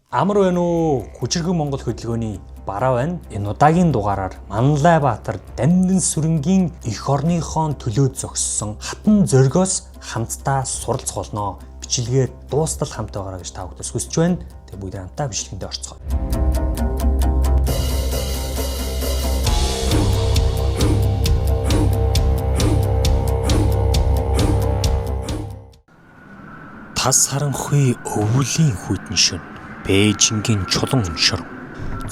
Амар байна уу? Хүчирхэг Монгол хөтөлбөрийн бараа байна. Энэ удаагийн дугаараар Манлайбаатар Дамдын сүрэнгийн эх орныхон төлөө зогссон хатан зоргоос хамтдаа суралцах болно. Бичлэгээр дуустал хамт байгаараа гэж та бүхэнд хүсэж байна. Тэгээ бүгд хамтдаа бичлэгэндээ орцгоё. Тас харанхуй өвлийн хүйтэн шөнө. Бээжингийн чулуун шорон.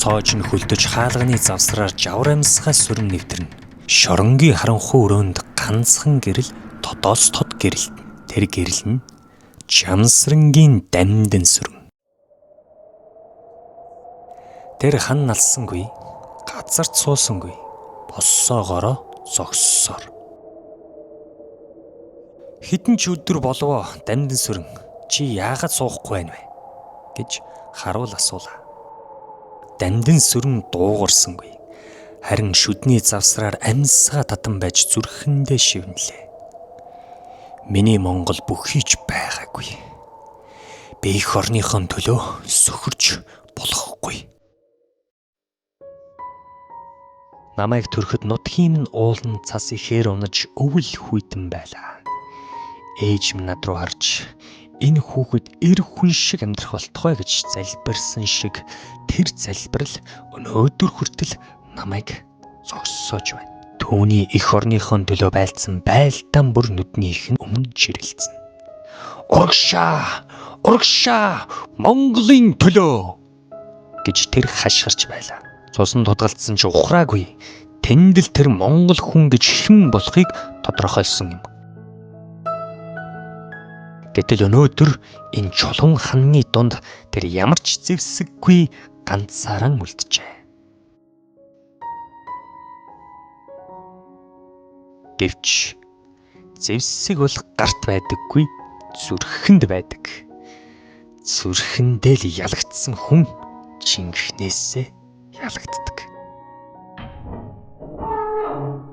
Цоож нь хөлдөж хаалганы завсраар жавар амьсгай сүрэн нэвтэрнэ. Шоронгийн харанхуй өрөөнд ганцхан гэрэл тодоос тод гэрэлт. Тэр гэрэл нь Чамсрангийн Дамдын сүрэн. Тэр хан налсангүй, газарт суусангүй, боссоогоороо зогссоор. Хэдэн ч өдөр болов Дамдын сүрэн чи яагаад суухгүй байна вэ гэж харуул асуулаа. Дамдын сүрэн дуугарсангүй. Харин шүдний завсраар амьсгаа татан байж зүрхэндээ шивнэлээ. Миний Монгол бүхий ч байгаагүй. Би эх орныхон төлөө сөхөрч болохгүй. Намайг төрөхөд нутгийн минь уулан цас ихээр унаж өвөл хүйтэн байлаа. Ээж минь над руу харж энэ хүүхэд эр хүн шиг амьдрах болтугай гэж залбирсан шиг тэр залбирал өнөөдөр хүртэл намайг зогсоож байна. Түүний эх орныхон төлөө байлцсан байлдаан бүр нүднийх нь өмнө жирэлцэн. Урагшаа, Монголын төлөө гэж тэр хашгирч байлаа. Цусан тудгалдсан ч ухраагүй. Тэндэл тэр Монгол хүн гэж хэн болохыг тодорхойлсон юм. Гэтэл өнөөдөр энэ чулуун ханны дунд тэр ямар ч зэвсэггүй ганцаараа үлджээ. Гэвч зэвсэг бол гарт байдаггүй, зүрхэнд байдаг. Зүрхэндээ л ялагдсан хүн чингэнээсээ ялагддаг.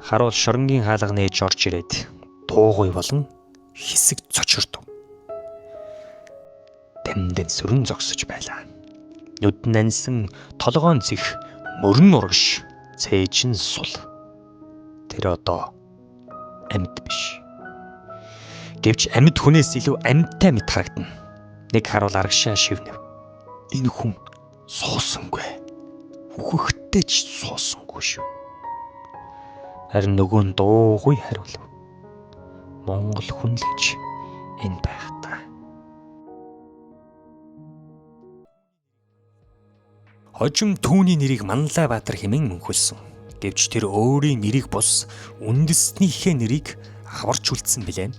Харуул шоронгийн хаалга нээж орж ирээд дуугүй болон хэсэг цочирдов. Дамдын сүрэн зогсож байлаа. Нүд нансан толгоон зих мөрөн урагш цээж нь сул. Тэр одоо амьд биш. Гэвч амьд хүнээс илүү амьттай мэт харагдана. Нэг харуул арагшаа шивнэв. Энэ хүн суусангүй. Үхэхтэй ч суусангүй шүү. Харин нөгөө нь дуугүй хариулв. Монгол хүн л гэж энэ байх та. Хожим түүний нэрийг Манлайбаатар хэмээн мөнхөлсөн. Гэвч тэр өөрийн нэрийг бус үндэснийхээ нэрийг аварч үлдсэн билээ.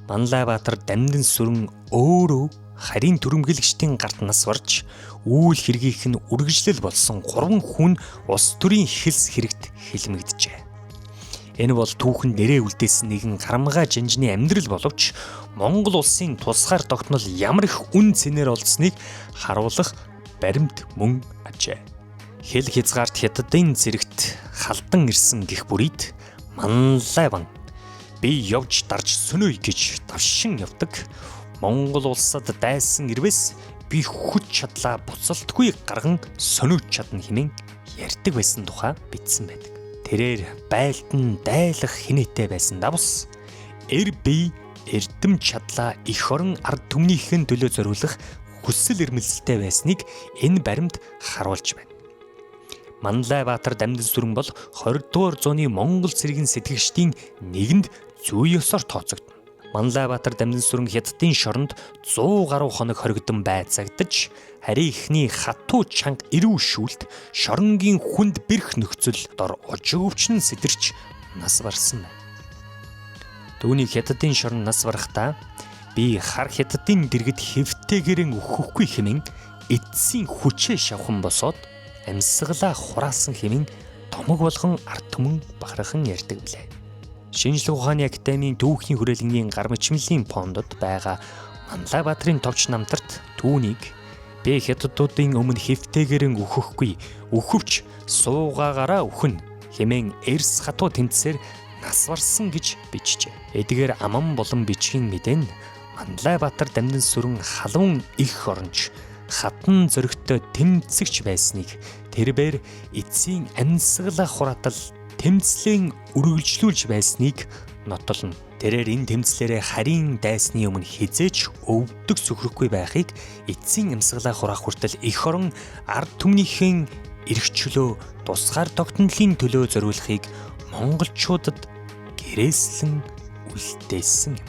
Манлайбаатар Дамдын сүрэн өөрөө харийн түрэмгэлэгчдийн гарт нас барж үйл хэргийнх нь үргэлжлэл болсон 3 хүн улс төрийн хэлс хэрэгт хэлмэгдэжээ. Энэ бол түүхэнд нэрээ үлдээсэн нэгэн харамгаа жанжны амьдрал боловч Монгол улсын тусгаар тогтнол ямар их үн цэнээр олдсныг харуулах баримт мөн ажээ. Хэл хязгаарт хятадын зэрэгт халдан ирсэн гих бүрийд Манлайбан би явж дарж сөнөй гэж давшин явдаг. Монгол улсад дайсан ирвэс би хүч чадлаа буцалтгүй гарган сөнөөж чадна хэмээн ярьдаг байсан тухай бичсэн байдаг. Тэрээр байлдан дайлах хинээтэй байсан давс эр бие эрдэм чадлаа эх орон ард түмнийхэн төлөө зориулах хүсэл эрмэлзэлтэй байсныг энэ баримт харуулж байна. Манлайбаатар Дамдын сүрэн бол 20 дугаар зууны Монгол цэргийн сэтгэгчдийн нэгэнд зүй ёсоор тооцогдно. Манлайбаатар Дамдын сүрэн хятадын шоронд 100 гаруй хоног хоригдсон байцаагдаж харийн ихний хатуу чанга эрүү шүүлт шоронгийн хүнд бэрх нөхцөл дор ожигөвчнөн сэтэрч нас барсан байна. Түүний хятадын шорон нас барахдаа би хар хятадын дэргэд хэвтээгэрэн өгөхгүй хэмээн эцсийн хүчээ шавхан босоод амьсгалаа хураасан хэмээн томог болгон ард түмэн бахархан ярьдаг билээ. Шинжлэх ухааны академийн түүхийн хүрээлэнгийн гар мэчмэлийн фондод байгаа Манлайбаатарын товч намтарт түүнийг би хятадуудын өмнө хэвтээгэрэн өгөхгүй өхөвч суугаагаараа өхөн хэмээн эрс хатуу тэмцээр нас барсан гэж бичжээ. Эдгээр аман болон бичгийн мэдэн Манлайбаатар Дамдын сүрэн халуун их оронч хатан зөрөгтэй тэмцэгч байсныг тэрээр эцсийн амьсгалах хураатал тэмцлийн үргэлжлүүлж байсныг нотолно. Тэрээр энэ тэмцлэрээ харийн дайсны өмнө хизээч өвдөг сөхрөхгүй байхыг эцсийн амьсгалаа хураах хүртэл эх орон ард түмнийхэн эрхчлөө тусгаар тогтнолын төлөө зориулахыг монголчуудад гэрээслэн үлдээсэн юм.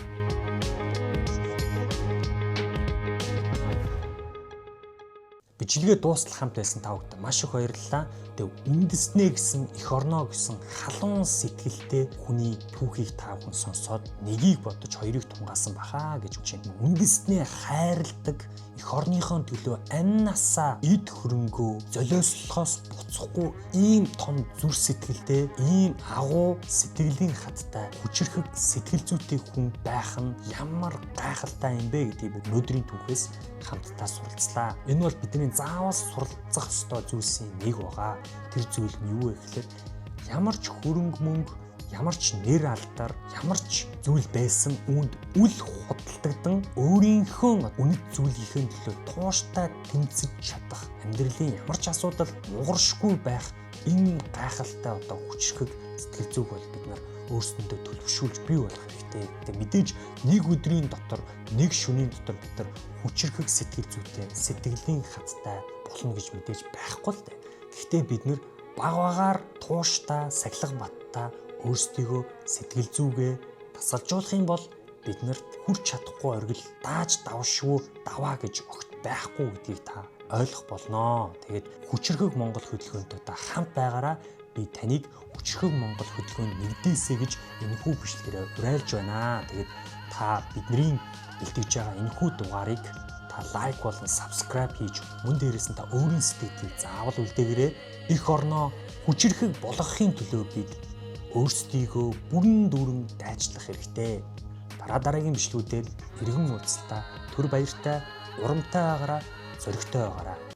Бичлэгээ дуустал хамт байсан та бүхэнд маш их баярлалаа. Тэгээ үндэснэ гэсэн эх орноо гэсэн халуун сэтгэлтэй хүний түүхийг та бүхэн сонсоод нэгийг бодож хоёрыг тунгаасан бахаа гэж үжин. Үндэснэ хайрладаг эх орныхон төлөө амь насаа эд хөрөнгөө золиослохоос буцахгүй ийм том зүр сэтгэлтэй, ийм агуу сэтгэлийн хаттай, хүчрхэг сэтгэл зүйтэй хүн байх нь ямар гайхалтай юм бэ гэдгийг өнөөдрийн түүхээс хамтдаа суралцлаа. Энэ бол бидний заавал суралцах ёстой зүйлсийн нэг байгаа. Тэр зүйл нь юу вэ гэхээр ямар ч хөрөнгө мөнгө, ямар ч нэр алдар, ямар ч зүйл байсан үүнд үл худалдагдан өөрийнхөө үнэт зүйлийнхээ төлөө тууштай тэмцэж чадах, амьдралын ямар ч асуудал нугаршгүй байх энэ гайхалтай хүчрхэг сэтгэл зүг бол бид нар өөрсдөндөө төлөвшүүлж бий болох хэрэгтэй. Тэгээ мэдээж нэг өдрийн дотор, нэг шөнийн дотор бид нар хүчрхэг сэтгэл зүйтэй, сэтгэлийн хаттай болно гэж мэдээж байхгүй л дээ. Гэхдээ бид нар баг багаар тууштай, сахилга баттай өөрсдийгөө сэтгэл зүгээ тасалжуулах юм бол биднэрт хүрч чадахгүй оргил дааж давшгүй даваа гэж огт байхгүй гэдгийг та ойлгох болноо. Тэгээд хүчрхэг Монгол хөдөлгөөнтэй та хамт байгаараа би таныг хүчрхэг Монгол хөдөлгөөнд нэгдээсэй гэж энэхүү бичлэгээрээ уриалж байна. Тэгээд та бидний бэлтгэж байгаа энэхүү дугаарыг та лайк болон subscribe хийж мөн дээрээс нь та өөрийн сэтгэлийг заавал үлдээгээрэй. Эх орноо хүчрхэг болгохын төлөө бид өөрсдийгөө бүрэн дүүрэн дайчлах хэрэгтэй. Дараагийн бичлэгүүдээр иргэн уулзалтаа түр баяртай, урамтай байгаараа, зоригтой байгаараа.